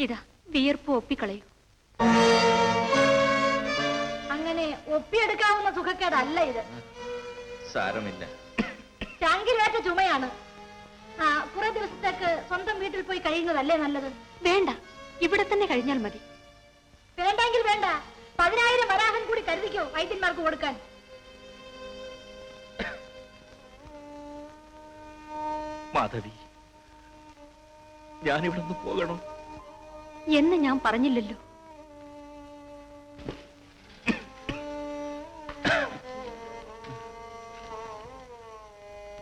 ഇതാ വിയർപ്പ് ഒപ്പിക്കളയൂ. അങ്ങനെ ഒപ്പിയെടുക്കാവുന്ന സുഖക്കേടല്ല ഇത്. സാരമില്ല, ചാങ്കിലേറ്റ ചുമയാണ്. കുറെ ദിവസത്തേക്ക് സ്വന്തം വീട്ടിൽ പോയി കഴിയുന്നതല്ലേ നല്ലത്? വേണ്ട, ഇവിടെ തന്നെ കഴിഞ്ഞാൽ മതി. വേണ്ടെങ്കിൽ വേണ്ട, 10,000 വരാഹൻ കൂടി കരുതിക്കോ വൈദ്യന്മാർക്ക് കൊടുക്കാൻ. മാധവി, ഞാനിവിടുന്ന് പോകണോ എന്ന് ഞാൻ പറഞ്ഞില്ലല്ലോ.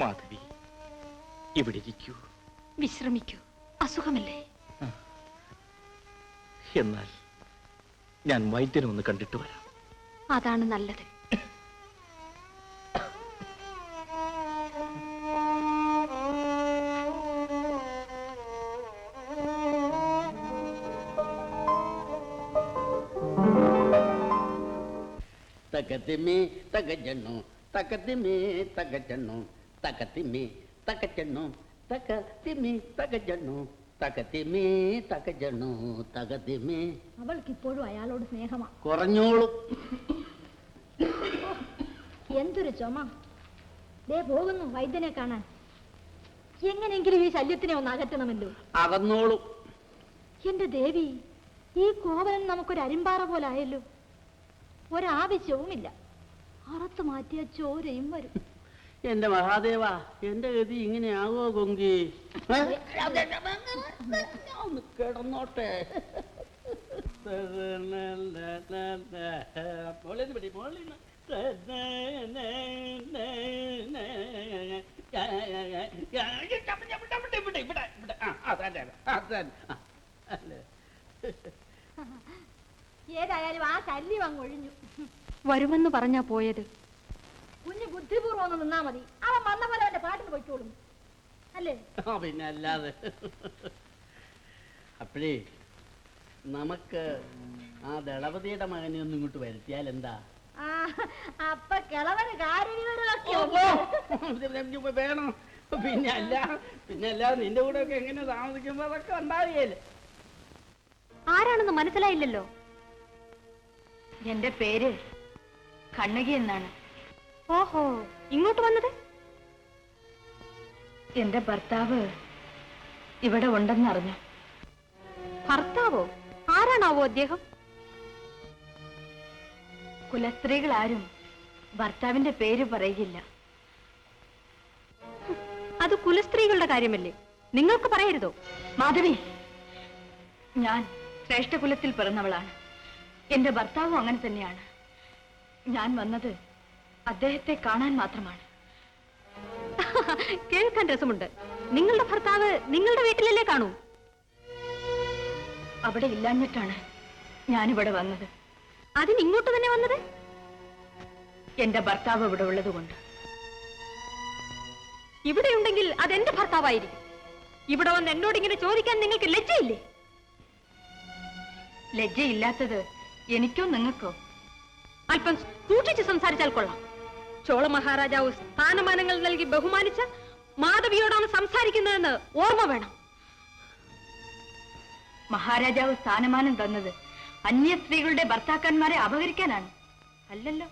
മാധവി, ഇവിടെ ഇരിക്കൂ. വിശ്രമിക്കൂ, അസുഖമല്ലേ? എന്നാൽ ഞാൻ വൈദ്യനെ ഒന്ന് കണ്ടിട്ട് വരാം. അതാണ് നല്ലത്. തകതിമേ തകജണ്ണു തകതിമേ തകജണ്ണു തകതിമേ തകജണ്ണു തകതിമേ തകജണ്ണു തകതിമേ തകജണ്ണു തകതിമേ. അവൾക്ക് ഇപ്പോഴും അയാളോട് സ്നേഹമാ. കുറഞ്ഞോളൂ. എന്തൊരു ചുമ. ദേ പോകുന്നു വൈദ്യനെ കാണാൻ. എങ്ങനെയെങ്കിലും ഈ ശല്യത്തിനെ ഒന്ന് അകറ്റണമല്ലോ. അകന്നോളൂ. എന്റെ ദേവി, ഈ കോവലൻ നമുക്കൊരു അരിമ്പാറ പോലെ ആയല്ലോ. ഒരാവശ്യവുമില്ല, അറുത്ത് മാറ്റിയ ചോരയും വരും. എന്റെ മഹാദേവ, എന്റെ ഗതി ഇങ്ങനെ ആവോ കൊങ്കി? ഒന്ന് കിടന്നോട്ടെ. ഏതായാലും ആ ശല്യം അങ്ങ് ഒഴിഞ്ഞു. വരുമെന്ന് പറഞ്ഞാ പോയത്. കുഞ്ഞ് ബുദ്ധിപൂർവ്വം ഒന്ന് നിന്നാ മതി. അവൻ വന്ന പോലെ അവന്റെ പാട്ടിന് പൊയ്ക്കോളും, അല്ലേ? പിന്നെ അല്ലാതെ. അപ്പഴേ നമുക്ക് ആ ദളപതിയുടെ മകനെ ഒന്നും ഇങ്ങോട്ട് വരുത്തിയാൽ എന്താ? അപ്പൊ കിളവന് കാര്യവിവരമൊക്കെ വേണം. പിന്നെ അല്ല നിന്റെ കൂടെ ഒക്കെ എങ്ങനെ താമസിക്കുമ്പോ അതൊക്കെ ഉണ്ടാവുകയല്ലേ. ആരാണെന്ന് മനസ്സിലായില്ലല്ലോ. എന്റെ പേര് കണ്ണകി എന്നാണ്. ഓഹോ, ഇങ്ങോട്ട് വന്നത്? എന്റെ ഭർത്താവ് ഇവിടെ ഉണ്ടെന്നറിഞ്ഞു. ഭർത്താവോ? ആരാണാവോ അദ്ദേഹം? കുലസ്ത്രീകൾ ആരും ഭർത്താവിന്റെ പേര് പറയുകയില്ല. അത് കുലസ്ത്രീകളുടെ കാര്യമല്ലേ, നിങ്ങൾക്ക് പറയരുതോ? മാധവി, ഞാൻ ശ്രേഷ്ഠ കുലത്തിൽ പിറന്നവളാണ്. എന്റെ ഭർത്താവും അങ്ങനെ തന്നെയാണ്. ഞാൻ വന്നത് അദ്ദേഹത്തെ കാണാൻ മാത്രമാണ്. കേൾക്കാൻ രസമുണ്ട്. നിങ്ങളുടെ ഭർത്താവ് നിങ്ങളുടെ വീട്ടിലല്ലേ കാണൂ? അവിടെ ഇല്ലാഞ്ഞിട്ടാണ് ഞാനിവിടെ വന്നത്. അതിന് ഇങ്ങോട്ട് തന്നെ വന്നത്? എന്റെ ഭർത്താവ് ഇവിടെ ഉള്ളത് കൊണ്ട്. ഇവിടെ ഉണ്ടെങ്കിൽ അതെന്റെ ഭർത്താവായിരിക്കും. ഇവിടെ വന്ന് എന്നോട് ഇങ്ങനെ ചോദിക്കാൻ നിങ്ങൾക്ക് ലജ്ജയില്ലേ? ലജ്ജയില്ലാത്തത് എനിക്കോ നിങ്ങൾക്കോ? അല്പം സൂക്ഷിച്ച് സംസാരിച്ചാൽ കൊള്ളാം. ചോള മഹാരാജാവ് സ്ഥാനമാനങ്ങൾ നൽകി ബഹുമാനിച്ച മാധവിയോടാണ് സംസാരിക്കുന്നതെന്ന് ഓർമ്മ വേണം. മഹാരാജാവ് സ്ഥാനമാനം തന്നത് അന്യ സ്ത്രീകളുടെ ഭർത്താക്കന്മാരെ അപഹരിക്കാനാണ്, അല്ലല്ലോ.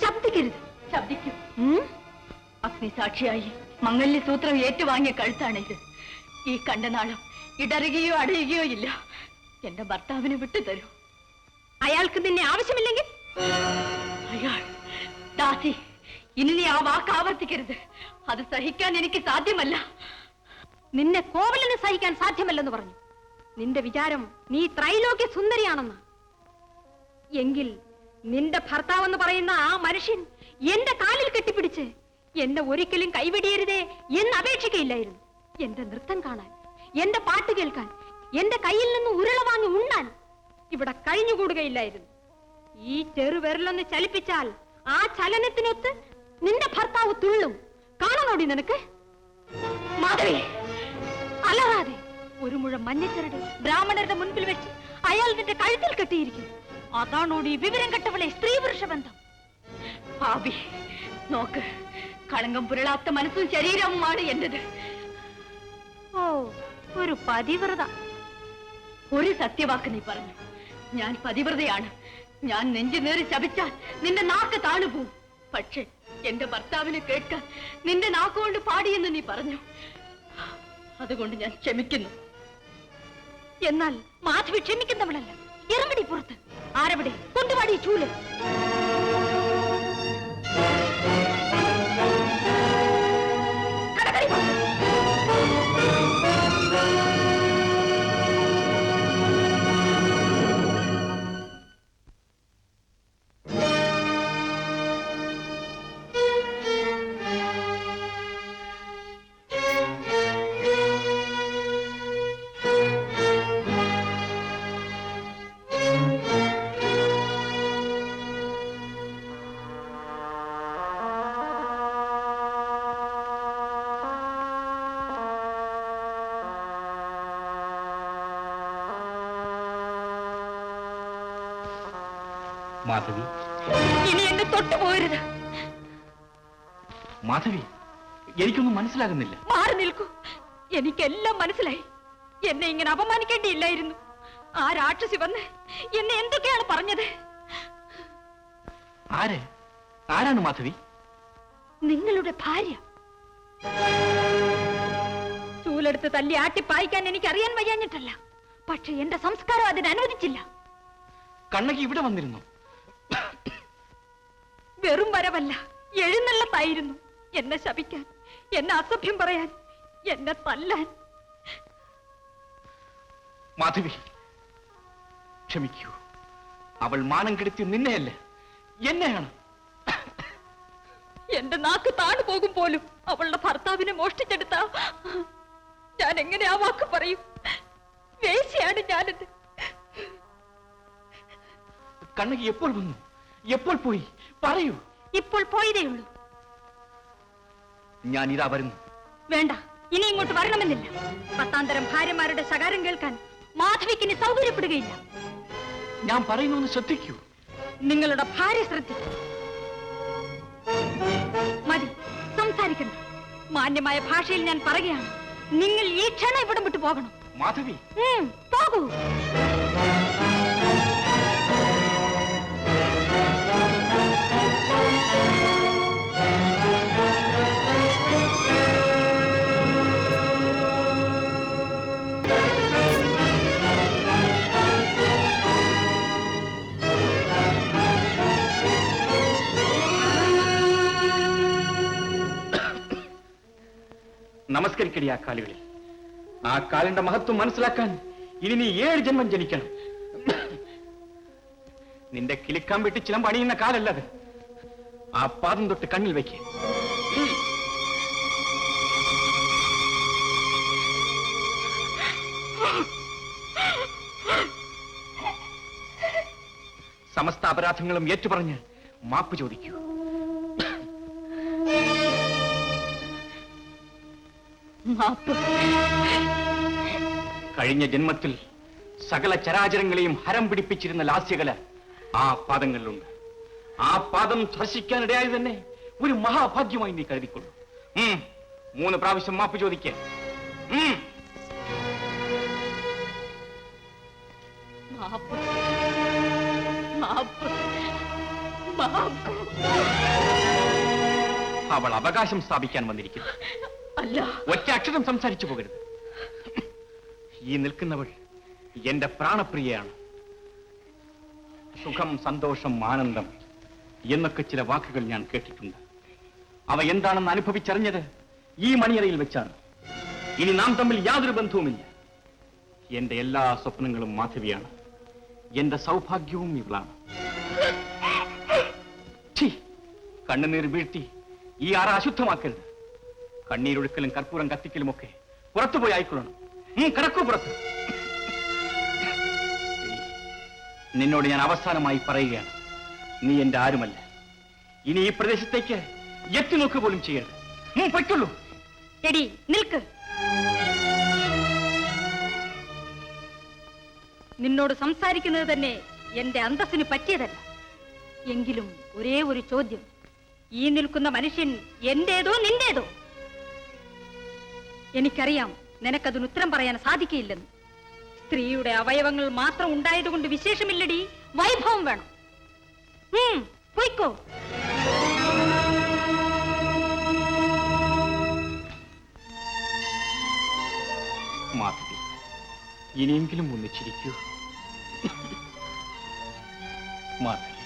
ശബ്ദിക്കരുത്. ശബ്ദിക്കൂ. അഗ്നിസാക്ഷിയായി മംഗല്യസൂത്രം ഏറ്റുവാങ്ങിയ കഴുത്താണിത്. ഈ കണ്ടനാളം ഇടറുകയോ അടയുകയോ ഇല്ല. എന്റെ ഭർത്താവിനെ വിട്ടു തരൂ. അയാൾക്ക് നിന്നെ ആവശ്യമില്ലെങ്കിൽ? അയാൾ ദാസി, ഇനി നീ ആ വാക്ക് ആവർത്തിക്കരുത്. അത് സഹിക്കാൻ എനിക്ക് സാധ്യമല്ല. നിന്നെ കോവലിന് സഹിക്കാൻ സാധ്യമല്ലെന്ന് പറഞ്ഞു. നിന്റെ വിചാരം നീ ത്രൈലോക്യ സുന്ദരിയാണെന്ന്. എങ്കിൽ നിന്റെ ഭർത്താവെന്ന് പറയുന്ന ആ മനുഷ്യൻ എന്റെ കാലിൽ കെട്ടിപ്പിടിച്ച് എന്നെ ഒരിക്കലും കൈവിടിയരുതേ എന്ന് അപേക്ഷിക്കയില്ലായിരുന്നു. എന്റെ നൃത്തം കാണാൻ, എന്റെ പാട്ട് കേൾക്കാൻ, എന്റെ കയ്യിൽ നിന്ന് ഉരുള വാങ്ങി ഉണ്ണാൻ ഇവിടെ കഴിഞ്ഞുകൂടുകയില്ലായിരുന്നു. ഈ ചെറുവിരലൊന്ന് ചലിപ്പിച്ചാൽ ആ ചലനത്തിനൊത്ത് നിന്റെ ഭർത്താവ് തുള്ളും. കാണണോടി നിനക്ക്? മാധവി, അല്ലാതെ ഒരു മുഴം മഞ്ഞച്ചരട് ബ്രാഹ്മണരുടെ മുൻപിൽ വെച്ച് അയാൾ നിന്റെ കഴുത്തിൽ കെട്ടിയിരിക്കുന്നു. അതാണോടി വിവരം കെട്ടവളെ സ്ത്രീ പുരുഷ ബന്ധം? ഭാവി നോക്ക്, കളങ്കം പുരളാത്ത മനസ്സും ശരീരവുമാണ് എന്റേത്. ഓ, ഒരു പതിവ്രത. ഒരു സത്യവാക്ക് നീ പറഞ്ഞു. ഞാൻ പതിവ്രതയാണ്. ഞാൻ നെഞ്ചുനേറി ശപിച്ചാൽ നിന്റെ നാക്ക് താണുപോകും. പക്ഷേ എന്റെ ഭർത്താവിനെ കേൾക്കാൻ നിന്റെ നാക്കുകൊണ്ട് പാടിയെന്ന് നീ പറഞ്ഞു. അതുകൊണ്ട് ഞാൻ ക്ഷമിക്കുന്നു. എന്നാൽ മാധവി ക്ഷമിക്കുന്നവളല്ല. ഇറങ്ങടി പുറത്ത്. ആരവിടെ? കൊണ്ടുപാടി ചൂല്. കടക്കടി പുറത്ത്. മാധവി, ഇനി എന്നെ തൊട്ടുപോകരുത്. മാധവി, എനിക്കൊന്നും മനസ്സിലാകുന്നില്ല. മാറി നിൽക്കൂ. എനിക്കെല്ലാം മനസ്സിലായി. എന്നെ ഇങ്ങനെ അപമാനിക്കേണ്ടിയില്ലായിരുന്നു. ആ രാക്ഷസി വന്ന് എന്നെ എന്തൊക്കെയാണ് പറഞ്ഞത്? ആരാണ് മാധവി? നിങ്ങളുടെ ഭാര്യ. ചൂലെടുത്ത് തല്ലി ആട്ടിപ്പായിക്കാൻ എനിക്ക് അറിയാൻ വയ്യാഞ്ഞിട്ടല്ല. പക്ഷെ എന്റെ സംസ്കാരം അതിന് അനുവദിച്ചില്ല. കണ്ണകി ഇവിടെ വന്നിരുന്നു. വെറും വരവല്ല, എഴുന്നള്ളത്തായിരുന്നു. എന്നെ ശപിക്കാൻ, എന്നെ അസഭ്യം പറയാൻ, എന്നെ തല്ലാൻ. മാധവി, ക്ഷമിക്കൂ. അവൾ മാനം കെടുത്തി നിന്നെയല്ല, എന്നെയാണ്. എന്റെ നാക്ക് താണു പോകും പോലും. അവളുടെ ഭർത്താവിനെ മോഷ്ടിച്ചെടുത്ത ഞാൻ എങ്ങനെ ആ വാക്ക് പറയും? വേശ്യയാണ് ഞാനെന്ന്. കണ്ണകി എപ്പോൾ വന്നു? എപ്പോൾ പോയി? പറയൂ. ഇപ്പോൾ പോയതേ ഉള്ളൂ. ഞാൻ ഇതാ വരുന്നു. വേണ്ട, ഇനി ഇങ്ങോട്ട് വരണമെന്നില്ല. പത്താന്തരം ഭാര്യമാരുടെ ശകാരം കേൾക്കാൻ മാധവിക്ക് ഇനി സൗകര്യപ്പെടുകയില്ല. ഞാൻ പറയുന്നൊന്ന് ശ്രദ്ധിക്കൂ. നിങ്ങളുടെ ഭാര്യ ശ്രദ്ധിക്കൂ. മതി, സംസാരിക്കണ്ട. മാന്യമായ ഭാഷയിൽ ഞാൻ പറയുകയാണ്. നിങ്ങൾ ഈ ക്ഷണം ഇവിടം വിട്ടു പോകണം. മാധവി, പോകൂ. നമസ്കരിക്കടി ആ കാലുകളിൽ. ആ കാലിന്റെ മഹത്വം മനസ്സിലാക്കാൻ ഇനി നീ 7 ജന്മം ജനിക്കണം. നിന്റെ കിളിക്കാൻ വിട്ട് ചിലം പണിയുന്ന കാലല്ലത്. ആ പാദം തൊട്ട് കണ്ണിൽ വയ്ക്ക്. സമസ്ത അപരാധങ്ങളും ഏറ്റുപറഞ്ഞ് മാപ്പ് ചോദിക്കൂ. കഴിഞ്ഞ ജന്മത്തിൽ സകല ചരാചരങ്ങളെയും ഹരം പിടിപ്പിച്ചിരുന്ന ലാസ്യകല ആ പാദങ്ങളിലുണ്ട്. ആ പാദം സ്പർശിക്കാനിടയായി തന്നെ ഒരു മഹാഭാഗ്യമായി നീ കരുതിക്കൊള്ളു. 3 പ്രാവശ്യം മാപ്പ് ചോദിക്കുക. അവൾ അവകാശം സ്ഥാപിക്കാൻ വന്നിരിക്കുന്നു. ഒറ്റ അക്ഷരം സംസാരിച്ചു പോകരുത്. ഈ നിൽക്കുന്നവൾ എന്റെ പ്രാണപ്രിയയാണ്. സുഖം, സന്തോഷം, ആനന്ദം എന്നൊക്കെ ചില വാക്കുകൾ ഞാൻ കേട്ടിട്ടുണ്ട്. അവ എന്താണെന്ന് അനുഭവിച്ചറിഞ്ഞത് ഈ മണിയറയിൽ വെച്ചാണ്. ഇനി നാം തമ്മിൽ യാതൊരു ബന്ധവുമില്ല. എന്റെ എല്ലാ സ്വപ്നങ്ങളും മാധവിയാണ്. എന്റെ സൗഭാഗ്യവും ഇവളാണ്. കണ്ണുനീർ വീഴ്ത്തി ഈ അറ അശുദ്ധമാക്കരുത്. കണ്ണീരൊഴുക്കലും കർപ്പൂരം കത്തിക്കലും ഒക്കെ പുറത്തുപോയി ആയിക്കൊള്ളണം. കിടക്കൂ പുറത്ത്. നിന്നോട് ഞാൻ അവസാനമായി പറയുകയാണ്, നീ എന്റെ ആരുമല്ല. ഇനി ഈ പ്രദേശത്തേക്ക് എത്തി നോക്കുക പോലും ചെയ്യരുത്. പൊയ്ക്കൊള്ളൂ. എടി നിൽക്ക്. നിന്നോട് സംസാരിക്കുന്നത് തന്നെ എന്റെ അന്തസ്സിന് പറ്റിയതല്ല. എങ്കിലും ഒരേ ഒരു ചോദ്യം. ഈ നിൽക്കുന്ന മനുഷ്യൻ എന്റേതോ നിന്റേതോ? എനിക്കറിയാം നിനക്കതിന് ഉത്തരം പറയാൻ സാധിക്കില്ലെന്ന്. സ്ത്രീയുടെ അവയവങ്ങൾ മാത്രം ഉണ്ടായതുകൊണ്ട് വിശേഷമില്ലടി, വൈഭവം വേണം. പോയിക്കോ. മാധവി, ഇനിയെങ്കിലും ഒന്ന് ചിരിക്കൂ. മാധവി,